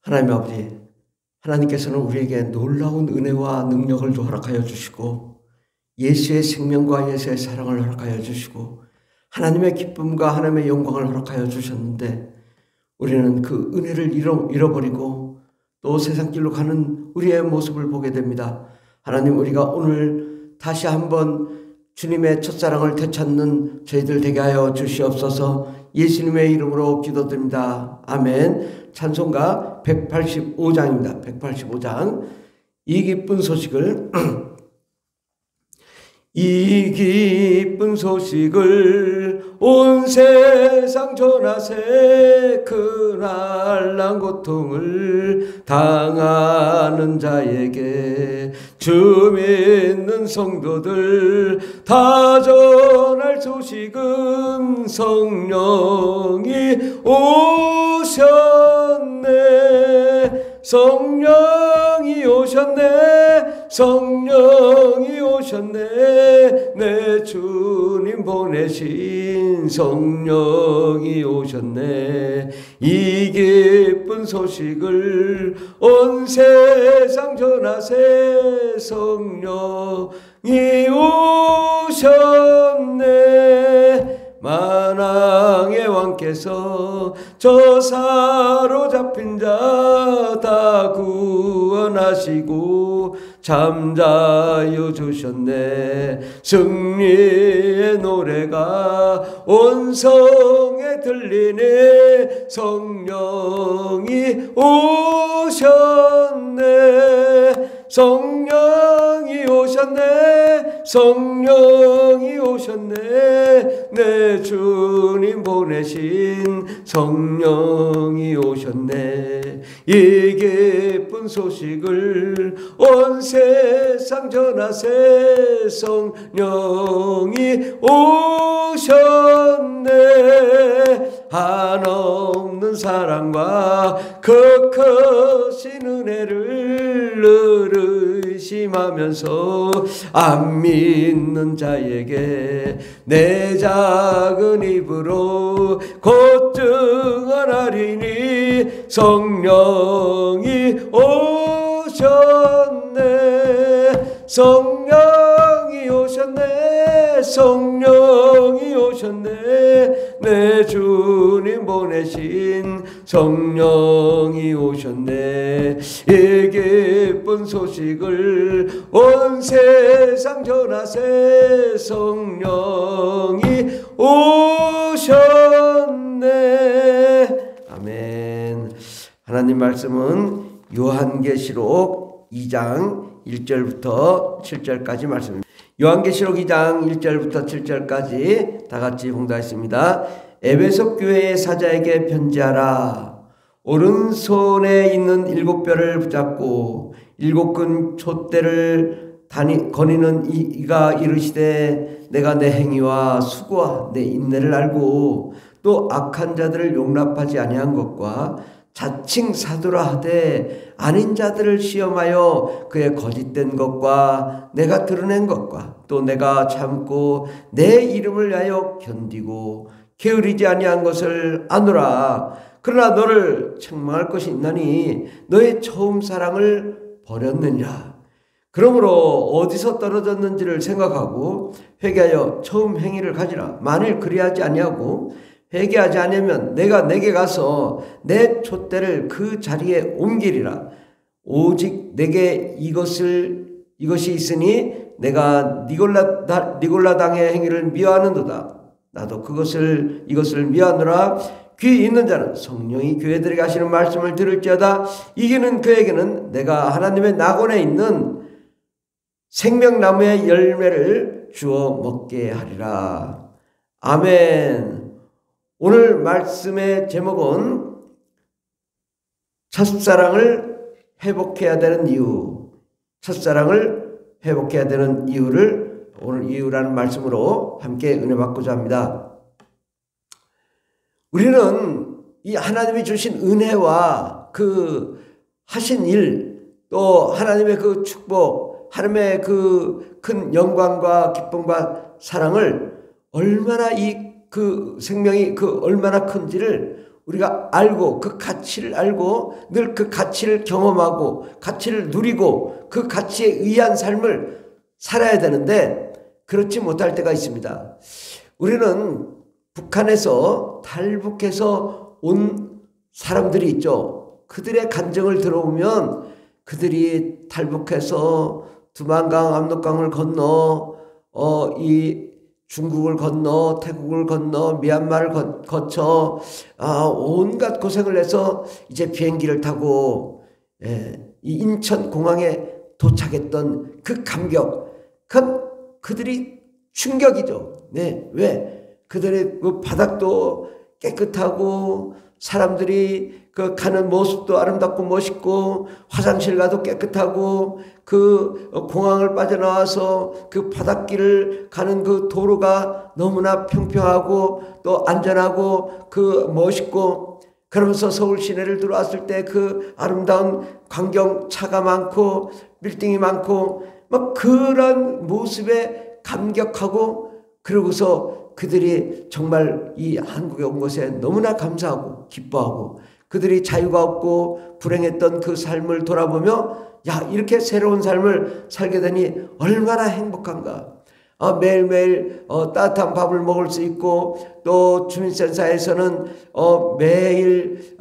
하나님 아버지, 하나님께서는 우리에게 놀라운 은혜와 능력을 허락하여 주시고 예수의 생명과 예수의 사랑을 허락하여 주시고 하나님의 기쁨과 하나님의 영광을 허락하여 주셨는데 우리는 그 은혜를 잃어버리고 또 세상길로 가는 우리의 모습을 보게 됩니다. 하나님, 우리가 오늘 다시 한번 주님의 첫사랑을 되찾는 저희들 되게 하여 주시옵소서. 예수님의 이름으로 기도드립니다. 아멘. 찬송가 185장입니다. 185장. 이 기쁜 소식을 이 기쁜 소식을 온 세상 전하세. 그날 난 고통을 당하는 자에게 주 믿는 성도들 다 전할 소식은 성령이 오셨네. 성령이 오셨네. 성령이 오셨네. 내 주님 보내신 성령이 오셨네. 이 기쁜 소식을 온 세상 전하세. 성령이 오셨네. 만왕의 왕께서 저 사로잡힌 자 다 구원하시고 잠자여 주셨네. 승리의 노래가 온 성에 들리네. 성령이 오셨네. 성령이 오셨네. 성령이 오셨네. 내 주님 보내신 성령이 오셨네. 이 기쁜 소식을 온 세상 전하세. 성령이 오셨네. 한없는 사랑과 그 크신 은혜를 의심하면서 안 믿는 자에게 내 작은 입으로 곧 증언하리니 성령이 오셨네. 성령이 오셨네. 성령이 오셨네. 내 주님 보내신 성령이 오셨네. 이 기쁜 소식을 온 세상 전하세. 성령이 오셨네. 아멘. 하나님 말씀은 요한계시록 2장 1절부터 7절까지 말씀입니다. 요한계시록 2장 1절부터 7절까지 다 같이 봉독하겠습니다. 에베소 교회의 사자에게 편지하라. 오른손에 있는 7뼈를 붙잡고 7근 촛대를 거니는 이가 이르시되 내가 내 행위와 수고와 내 인내를 알고 또 악한 자들을 용납하지 아니한 것과 자칭 사도라 하되 아닌 자들을 시험하여 그의 거짓된 것과 내가 드러낸 것과 또 내가 참고 내 이름을 위하여 견디고 게으르지 아니한 것을 아노라. 그러나 너를 책망할 것이 있나니 너의 처음 사랑을 버렸느니라. 그러므로 어디서 떨어졌는지를 생각하고 회개하여 처음 행위를 가지라. 만일 그리하지 아니하고 회개하지 않으면 내가 내게 가서 내 촛대를 그 자리에 옮기리라. 오직 내게 이것이 있으니 내가 니골라 당의 행위를 미워하는도다. 나도 이것을 미워하노라. 귀 있는 자는 성령이 교회들에게 하시는 말씀을 들을지어다. 이기는 그에게는 내가 하나님의 낙원에 있는 생명나무의 열매를 주어 먹게 하리라. 아멘. 오늘 말씀의 제목은 첫사랑을 회복해야 되는 이유. 첫사랑을 회복해야 되는 이유를 오늘 이유라는 말씀으로 함께 은혜 받고자 합니다. 우리는 이 하나님이 주신 은혜와 그 하신 일, 또 하나님의 그 축복, 하나님의 그 큰 영광과 기쁨과 사랑을 얼마나 그 생명이 얼마나 큰지를 우리가 알고 그 가치를 알고 늘 그 가치를 경험하고 가치를 누리고 그 가치에 의한 삶을 살아야 되는데 그렇지 못할 때가 있습니다. 우리는 북한에서 탈북해서 온 사람들이 있죠. 그들의 간증을 들어보면 그들이 탈북해서 두만강, 압록강을 건너 이 중국을 건너 태국을 건너 미얀마를 거쳐 온갖 고생을 해서 이제 비행기를 타고 이 인천공항에 도착했던 그 감격, 그들이 충격이죠. 네, 왜? 그들의 그 바닥도 깨끗하고 사람들이 그 가는 모습도 아름답고 멋있고 화장실 가도 깨끗하고 그 공항을 빠져나와서 그 바닷길을 가는 그 도로가 너무나 평평하고 또 안전하고 그 멋있고 그러면서 서울 시내를 들어왔을 때 그 아름다운 광경 차가 많고 빌딩이 많고 막 그런 모습에 감격하고 그러고서 그들이 정말 이 한국에 온 것에 너무나 감사하고 기뻐하고 그들이 자유가 없고 불행했던 그 삶을 돌아보며 야 이렇게 새로운 삶을 살게 되니 얼마나 행복한가. 매일매일 따뜻한 밥을 먹을 수 있고 또 주민센터에서는 매일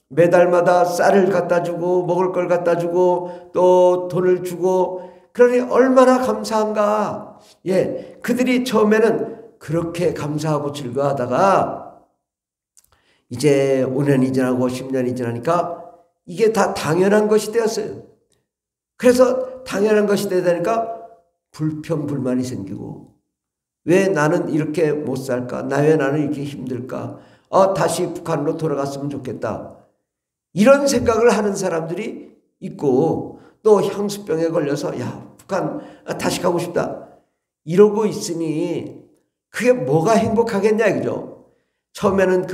매달마다 쌀을 갖다 주고 먹을 걸 갖다 주고 또 돈을 주고 그러니 얼마나 감사한가. 예, 그들이 처음에는 그렇게 감사하고 즐거워하다가 이제 5년이 지나고 10년이 지나니까 이게 다 당연한 것이 되었어요. 그래서 당연한 것이 되니까 불평불만이 생기고 왜 나는 이렇게 못 살까? 왜 나는 이렇게 힘들까? 다시 북한으로 돌아갔으면 좋겠다. 이런 생각을 하는 사람들이 있고 또 향수병에 걸려서 야 북한 다시 가고 싶다. 이러고 있으니 그게 뭐가 행복하겠냐 이거죠. 처음에는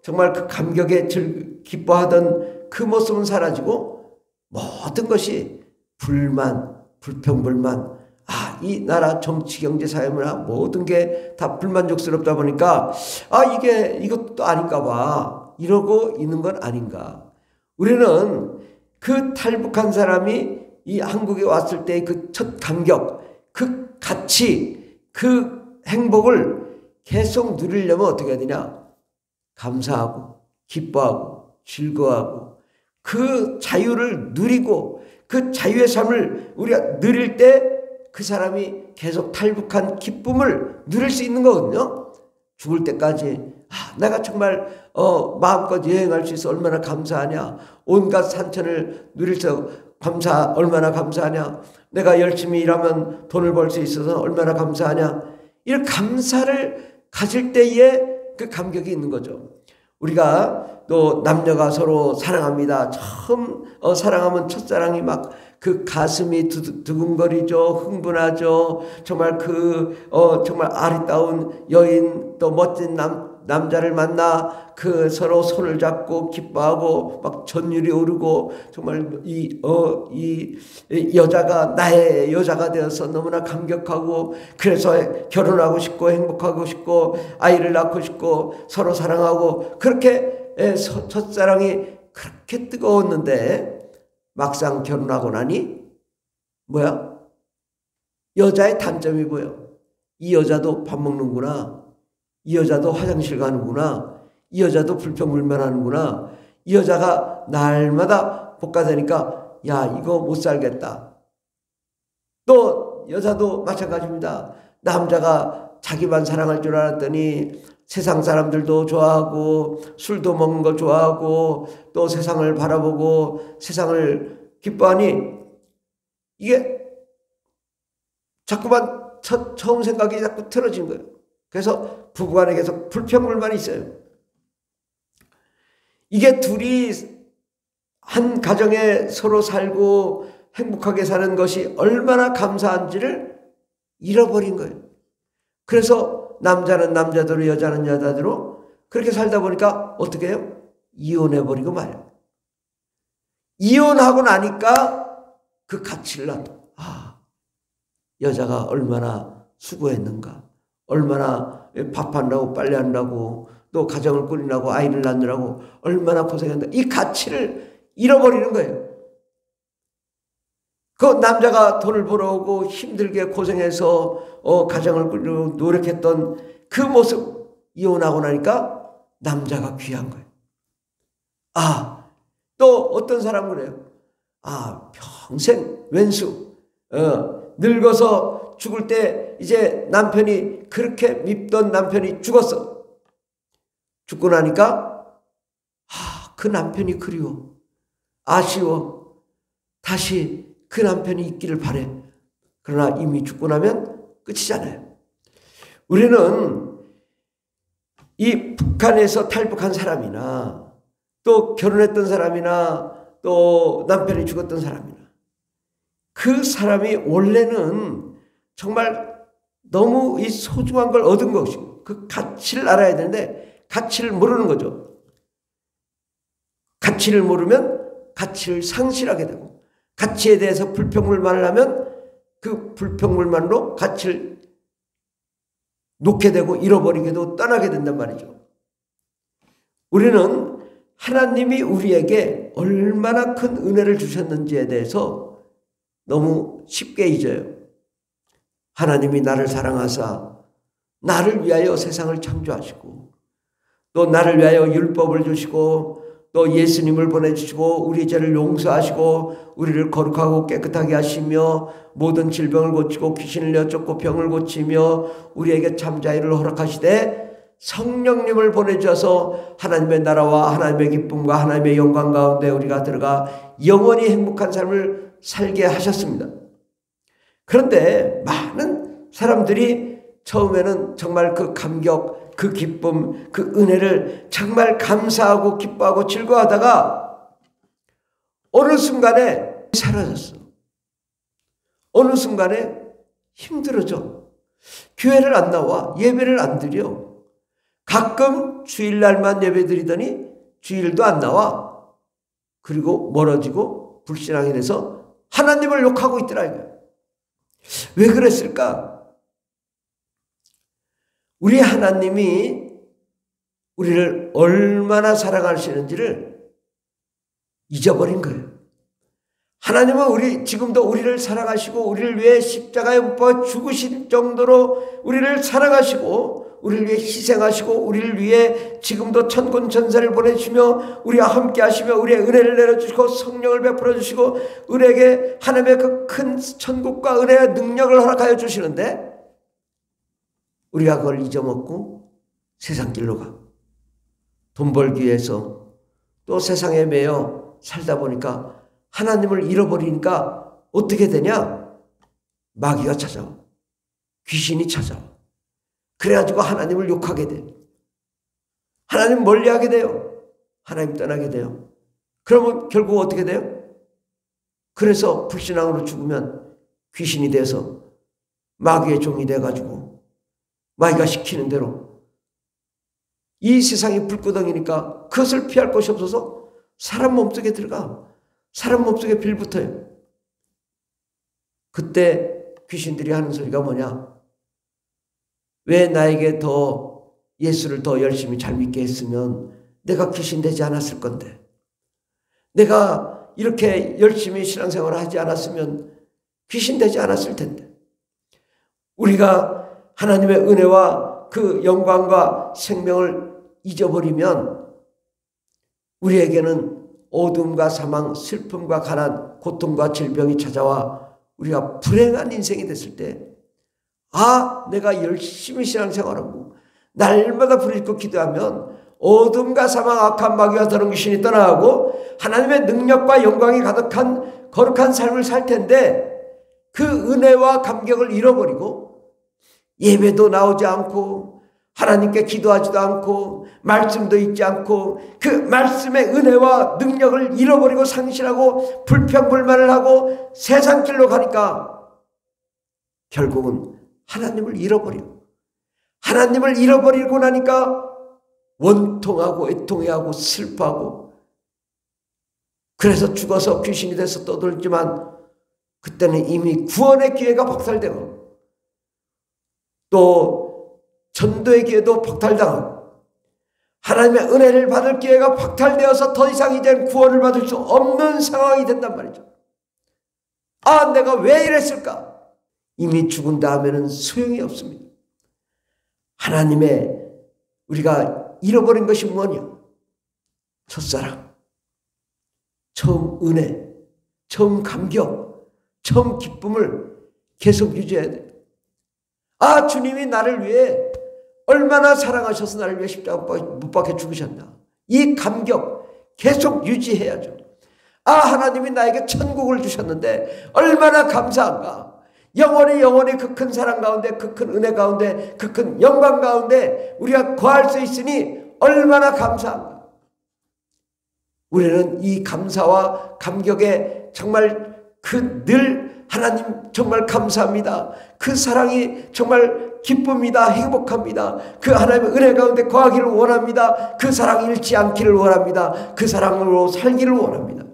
정말 그 감격에 기뻐하던 그 모습은 사라지고 모든 것이 불만, 불평불만, 이 나라 정치, 경제, 사회, 문화 모든 게 다 불만족스럽다 보니까 이것도 아닌가 봐. 이러고 있는 건 아닌가. 우리는 그 탈북한 사람이 이 한국에 왔을 때의 그 첫 감격, 그 가치, 그 행복을 계속 누리려면 어떻게 해야 되냐? 감사하고 기뻐하고 즐거워하고 그 자유를 누리고 그 자유의 삶을 우리가 누릴 때 그 사람이 계속 탈북한 기쁨을 누릴 수 있는 거거든요. 죽을 때까지 내가 정말 마음껏 여행할 수 있어 얼마나 감사하냐. 온갖 산천을 누릴 수 얼마나 감사하냐. 내가 열심히 일하면 돈을 벌 수 있어서 얼마나 감사하냐. 이런 감사를 가질 때에 그 감격이 있는 거죠. 우리가 또 남녀가 서로 사랑합니다. 처음 사랑하면 첫사랑이 막 그 가슴이 두근거리죠. 흥분하죠. 정말 정말 아리따운 여인 또 멋진 남자를 만나 그 서로 손을 잡고 기뻐하고 막 전율이 오르고 정말 이 여자가 나의 여자가 되어서 너무나 감격하고 그래서 결혼하고 싶고 행복하고 싶고 아이를 낳고 싶고 서로 사랑하고 그렇게 첫사랑이 그렇게 뜨거웠는데 막상 결혼하고 나니 뭐야? 여자의 단점이 뭐예요? 이 여자도 밥 먹는구나. 이 여자도 화장실 가는구나. 이 여자도 불평불만하는구나. 이 여자가 날마다 복가되니까 야 이거 못 살겠다. 또 여자도 마찬가지입니다. 남자가 자기만 사랑할 줄 알았더니 세상 사람들도 좋아하고 술도 먹는 거 좋아하고 또 세상을 바라보고 세상을 기뻐하니 이게 자꾸만 처음 생각이 자꾸 틀어진 거예요. 그래서 부부간에 계속 불평불만이 있어요. 이게 둘이 한 가정에 서로 살고 행복하게 사는 것이 얼마나 감사한지를 잃어버린 거예요. 그래서 남자는 남자대로 여자는 여자대로 그렇게 살다 보니까 어떻게 해요? 이혼해버리고 말이에요. 이혼하고 나니까 그 가치를 알아. 여자가 얼마나 수고했는가. 얼마나 밥한다고 빨래한다고 또 가정을 꾸리라고 아이를 낳느라고 얼마나 고생한다. 이 가치를 잃어버리는 거예요. 그 남자가 돈을 벌어오고 힘들게 고생해서 가정을 꾸리려고 노력했던 그 모습 이혼하고 나니까 남자가 귀한 거예요. 또 어떤 사람은 그래요. 평생 왼수 늙어서 죽을 때 이제 남편이 그렇게 밉던 남편이 죽었어. 죽고 나니까 그 남편이 그리워. 아쉬워. 다시 그 남편이 있기를 바래. 그러나 이미 죽고 나면 끝이잖아요. 우리는 이 북한에서 탈북한 사람이나 또 결혼했던 사람이나 또 남편이 죽었던 사람이나 그 사람이 원래는 정말 너무 이 소중한 걸 얻은 것이고 그 가치를 알아야 되는데 가치를 모르는 거죠. 가치를 모르면 가치를 상실하게 되고 가치에 대해서 불평불만을 하면 그 불평불만으로 가치를 놓게 되고 잃어버리게도 떠나게 된단 말이죠. 우리는 하나님이 우리에게 얼마나 큰 은혜를 주셨는지에 대해서 너무 쉽게 잊어요. 하나님이 나를 사랑하사 나를 위하여 세상을 창조하시고 또 나를 위하여 율법을 주시고 또 예수님을 보내주시고 우리 죄를 용서하시고 우리를 거룩하고 깨끗하게 하시며 모든 질병을 고치고 귀신을 내쫓고 병을 고치며 우리에게 참 자유를 허락하시되 성령님을 보내주셔서 하나님의 나라와 하나님의 기쁨과 하나님의 영광 가운데 우리가 들어가 영원히 행복한 삶을 살게 하셨습니다. 그런데 많은 사람들이 처음에는 정말 그 감격, 그 기쁨, 그 은혜를 정말 감사하고 기뻐하고 즐거워하다가 어느 순간에 사라졌어. 어느 순간에 힘들어져. 교회를 안 나와. 예배를 안 드려. 가끔 주일날만 예배 드리더니 주일도 안 나와. 그리고 멀어지고 불신앙이 돼서 하나님을 욕하고 있더라 이거야. 왜 그랬을까? 우리 하나님이 우리를 얼마나 사랑하시는지를 잊어버린 거예요. 하나님은 지금도 우리를 사랑하시고 우리를 위해 십자가에 못 박아 죽으신 정도로 우리를 사랑하시고 우리를 위해 희생하시고 우리를 위해 지금도 천군 천사를 보내주시며 우리와 함께 하시며 우리의 은혜를 내려주시고 성령을 베풀어 주시고 우리에게 하나님의 그 큰 천국과 은혜의 능력을 허락하여 주시는데 우리가 그걸 잊어먹고 세상 길로 가. 돈 벌기 위해서 또 세상에 매여 살다 보니까 하나님을 잃어버리니까 어떻게 되냐? 마귀가 찾아와. 귀신이 찾아와. 그래가지고 하나님을 욕하게 돼. 하나님 멀리하게 돼요. 하나님 떠나게 돼요. 그러면 결국 어떻게 돼요? 그래서 불신앙으로 죽으면 귀신이 돼서 마귀의 종이 돼가지고 마귀가 시키는 대로 이 세상이 불구덩이니까 그것을 피할 것이 없어서 사람 몸속에 들어가. 사람 몸속에 빌붙어요. 그때 귀신들이 하는 소리가 뭐냐? 왜 나에게 더 예수를 더 열심히 잘 믿게 했으면 내가 귀신 되지 않았을 건데, 내가 이렇게 열심히 신앙생활을 하지 않았으면 귀신 되지 않았을 텐데, 우리가 하나님의 은혜와 그 영광과 생명을 잊어버리면 우리에게는 어둠과 사망, 슬픔과 가난, 고통과 질병이 찾아와 우리가 불행한 인생이 됐을 때 내가 열심히 신앙생활하고 날마다 부르짖고 기도하면 어둠과 사망, 악한 마귀와 더러운 귀신이 떠나가고 하나님의 능력과 영광이 가득한 거룩한 삶을 살 텐데 그 은혜와 감격을 잃어버리고 예배도 나오지 않고 하나님께 기도하지도 않고 말씀도 읽지 않고 그 말씀의 은혜와 능력을 잃어버리고 상실하고 불평불만을 하고 세상 길로 가니까 결국은 하나님을 잃어버리고, 하나님을 잃어버리고 나니까 원통하고 애통해하고 슬퍼하고, 그래서 죽어서 귀신이 돼서 떠돌지만 그때는 이미 구원의 기회가 박탈되고 또 전도의 기회도 박탈당하고 하나님의 은혜를 받을 기회가 박탈되어서 더 이상 이제는 구원을 받을 수 없는 상황이 된단 말이죠. 아, 내가 왜 이랬을까? 이미 죽은 다음에는 소용이 없습니다. 하나님의 우리가 잃어버린 것이 뭐냐? 첫사랑, 처음 은혜, 처음 감격, 처음 기쁨을 계속 유지해야 돼요. 아, 주님이 나를 위해 얼마나 사랑하셔서 나를 위해 십자가 못 박혀 죽으셨나. 이 감격 계속 유지해야죠. 아, 하나님이 나에게 천국을 주셨는데 얼마나 감사한가. 영원히 그 큰 사랑 가운데, 그 큰 은혜 가운데, 그 큰 영광 가운데 우리가 거할 수 있으니 얼마나 감사한가. 우리는 이 감사와 감격에 정말 늘 하나님 정말 감사합니다. 그 사랑이 정말 기쁩니다. 행복합니다. 그 하나님의 은혜 가운데 거하기를 원합니다. 그 사랑이 잃지 않기를 원합니다. 그 사랑으로 살기를 원합니다.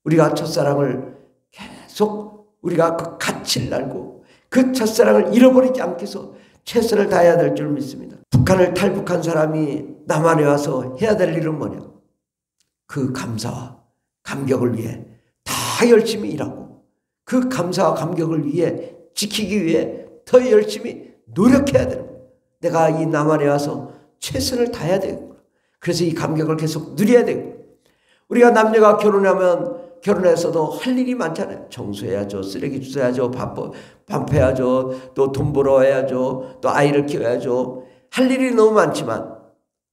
우리가 첫사랑을 계속 우리가 그 가치를 알고 그 첫사랑을 잃어버리지 않기 위해서 최선을 다해야 될 줄 믿습니다. 북한을 탈북한 사람이 남한에 와서 해야 될 일은 뭐냐? 그 감사와 감격을 위해 다 열심히 일하고 그 감사와 감격을 위해 지키기 위해 더 열심히 노력해야 되는 거예요. 내가 이 남한에 와서 최선을 다해야 되고 그래서 이 감격을 계속 누려야 되고 우리가 남녀가 결혼하면 결혼해서도 할 일이 많잖아요. 청소해야죠. 쓰레기 주워야죠. 밥 해야죠. 또 돈 벌어야죠. 또 아이를 키워야죠. 할 일이 너무 많지만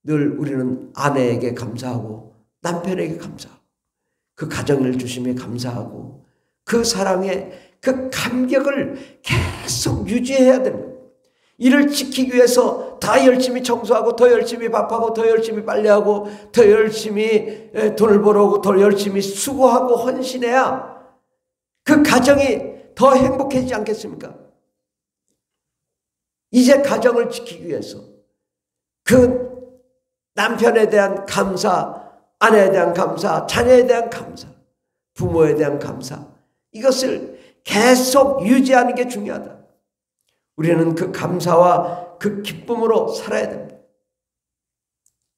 늘 우리는 아내에게 감사하고 남편에게 감사하고 그 가정을 주심에 감사하고 그 사랑에 그 감격을 계속 유지해야 됩니다. 이를 지키기 위해서 더 열심히 청소하고 더 열심히 밥하고 더 열심히 빨래하고 더 열심히 돈을 벌어오고 더 열심히 수고하고 헌신해야 그 가정이 더 행복해지지 않겠습니까? 이제 가정을 지키기 위해서 그 남편에 대한 감사, 아내에 대한 감사, 자녀에 대한 감사, 부모에 대한 감사 이것을 계속 유지하는 게 중요하다. 우리는 그 감사와 그 기쁨으로 살아야 됩니다.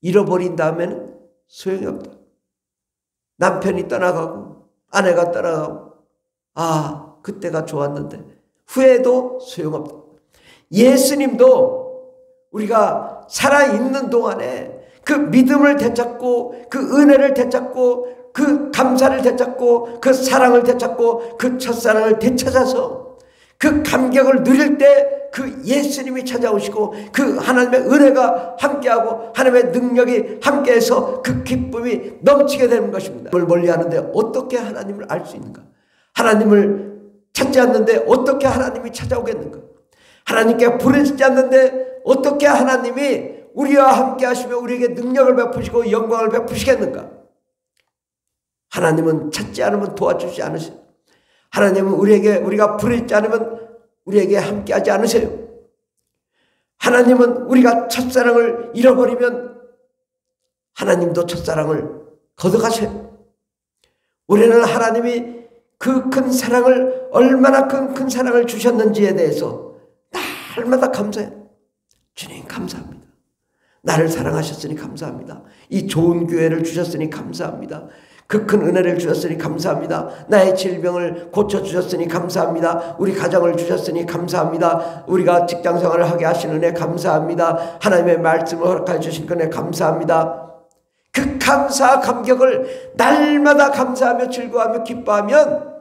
잃어버린 다음에는 소용이 없다. 남편이 떠나가고 아내가 떠나가고 아 그때가 좋았는데 후회도 소용없다. 예수님도 우리가 살아있는 동안에 그 믿음을 되찾고 그 은혜를 되찾고 그 감사를 되찾고 그 사랑을 되찾고 그 첫사랑을 되찾아서 그 감격을 누릴 때 그 예수님이 찾아오시고 그 하나님의 은혜가 함께하고 하나님의 능력이 함께해서 그 기쁨이 넘치게 되는 것입니다. 멀리하는데 어떻게 하나님을 알 수 있는가? 하나님을 찾지 않는데 어떻게 하나님이 찾아오겠는가? 하나님께 부르짖지 않는데 어떻게 하나님이 우리와 함께 하시며 우리에게 능력을 베푸시고 영광을 베푸시겠는가? 하나님은 찾지 않으면 도와주지 않으세요. 하나님은 우리가 부르짖지 않으면 우리에게 함께하지 않으세요. 하나님은 우리가 첫사랑을 잃어버리면 하나님도 첫사랑을 걷어가세요. 우리는 하나님이 그 큰 사랑을 얼마나 큰 사랑을 주셨는지에 대해서 날마다 감사해요. 주님 감사합니다. 나를 사랑하셨으니 감사합니다. 이 좋은 기회를 주셨으니 감사합니다. 그 큰 은혜를 주셨으니 감사합니다. 나의 질병을 고쳐주셨으니 감사합니다. 우리 가정을 주셨으니 감사합니다. 우리가 직장생활을 하게 하신 은혜 감사합니다. 하나님의 말씀을 허락해 주신 은혜 감사합니다. 그 감사 감격을 날마다 감사하며 즐거워하며 기뻐하면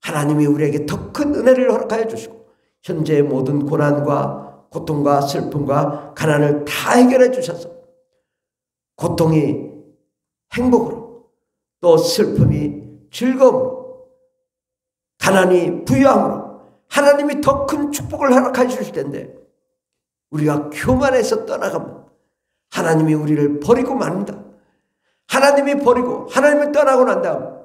하나님이 우리에게 더 큰 은혜를 허락하여 주시고 현재의 모든 고난과 고통과 슬픔과 가난을 다 해결해 주셔서 고통이 행복으로 또 슬픔이 즐거움으로 가난이 부유함으로 하나님이 더 큰 축복을 허락해 주실 텐데 우리가 교만해서 떠나가면 하나님이 우리를 버리고 맙니다. 하나님이 버리고 하나님을 떠나고 난 다음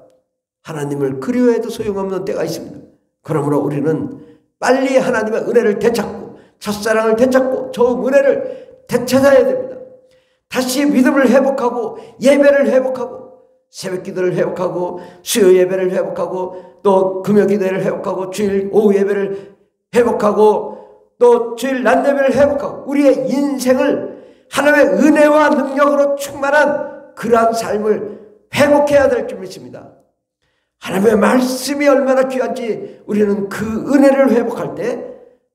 하나님을 그리워해도 소용없는 때가 있습니다. 그러므로 우리는 빨리 하나님의 은혜를 되찾고 첫사랑을 되찾고 좋은 은혜를 되찾아야 됩니다. 다시 믿음을 회복하고 예배를 회복하고 새벽 기도를 회복하고 수요 예배를 회복하고 또 금요 기도를 회복하고 주일 오후 예배를 회복하고 또 주일 낮 예배를 회복하고 우리의 인생을 하나님의 은혜와 능력으로 충만한 그러한 삶을 회복해야 될 줄 믿습니다. 하나님의 말씀이 얼마나 귀한지 우리는 그 은혜를 회복할 때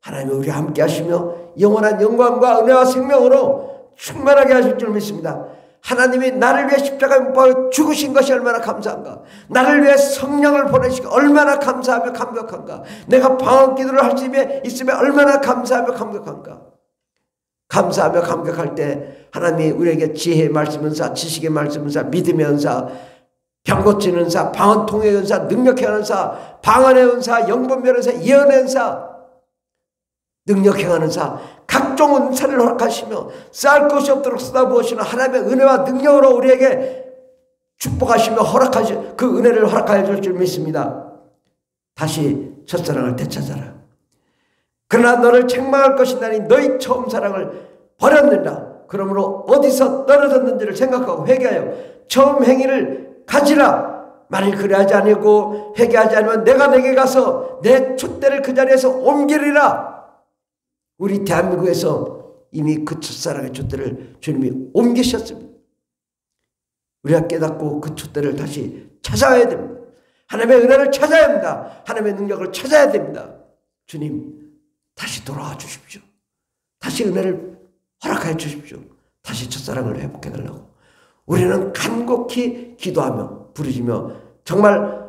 하나님이 우리와 함께 하시며 영원한 영광과 은혜와 생명으로 충만하게 하실 줄 믿습니다. 하나님이 나를 위해 십자가에 못 박아 죽으신 것이 얼마나 감사한가. 나를 위해 성령을 보내시고 얼마나 감사하며 감격한가. 내가 방언 기도를 할 수 있으면 얼마나 감사하며 감격한가. 감사하며 감격할 때 하나님이 우리에게 지혜의 말씀 은사, 지식의 말씀 은사, 믿음의 은사, 병 고치는 은사, 방언 통의 은사, 능력의 은사, 방언의 은사, 영분별 은사, 예언의 은사, 능력 행하는 사, 각종 은사를 허락하시며 쌓을 것이 없도록 쏟아부으시는 하나님의 은혜와 능력으로 우리에게 축복하시며 그 은혜를 허락하여 줄 줄 믿습니다. 다시 첫사랑을 되찾아라. 그러나 너를 책망할 것이나니 너희 처음 사랑을 버렸느니라. 그러므로 어디서 떨어졌는지를 생각하고 회개하여 처음 행위를 가지라. 만일 그리하지 아니고 회개하지 않으면 내가 내게 가서 내 촛대를 그 자리에서 옮기리라. 우리 대한민국에서 이미 그 첫사랑의 촛대를 주님이 옮기셨습니다. 우리가 깨닫고 그 촛대를 다시 찾아야 됩니다. 하나님의 은혜를 찾아야 합니다. 하나님의 능력을 찾아야 됩니다. 주님 다시 돌아와 주십시오. 다시 은혜를 허락하여 주십시오. 다시 첫사랑을 회복해 달라고 우리는 간곡히 기도하며 부르짖며 정말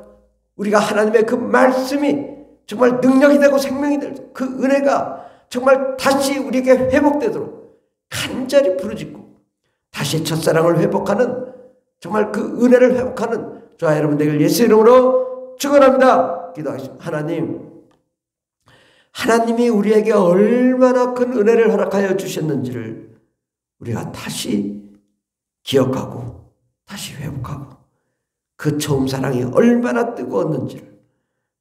우리가 하나님의 그 말씀이 정말 능력이 되고 생명이 될 그 은혜가 정말 다시 우리에게 회복되도록 간절히 부르짖고 다시 첫사랑을 회복하는 정말 그 은혜를 회복하는 저와 여러분 되길 예수 이름으로 축원합니다. 기도하겠습니다. 하나님이 우리에게 얼마나 큰 은혜를 허락하여 주셨는지를 우리가 다시 기억하고 다시 회복하고 그 처음 사랑이 얼마나 뜨거웠는지를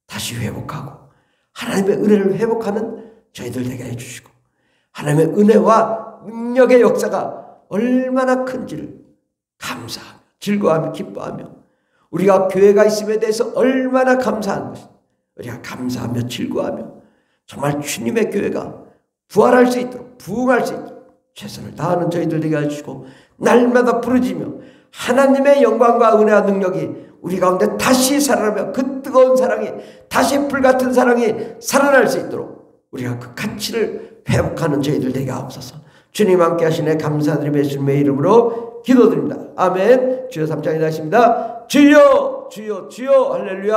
다시 회복하고 하나님의 은혜를 회복하는 저희들 되게 해주시고 하나님의 은혜와 능력의 역사가 얼마나 큰지를 감사하며 즐거워하며 기뻐하며 우리가 교회가 있음에 대해서 얼마나 감사한 것이 우리가 감사하며 즐거워하며 정말 주님의 교회가 부활할 수 있도록 부흥할 수 있도록 최선을 다하는 저희들 되게 해주시고 날마다 부르짖으며 하나님의 영광과 은혜와 능력이 우리 가운데 다시 살아나며 그 뜨거운 사랑이 다시 불같은 사랑이 살아날 수 있도록 우리가 그 가치를 회복하는 저희들 되게 하옵소서. 주님 함께 하시네 감사드리며 예수님의 이름으로 기도드립니다. 아멘. 주여 3장이 나십니다. 주여 주여 주여 할렐루야.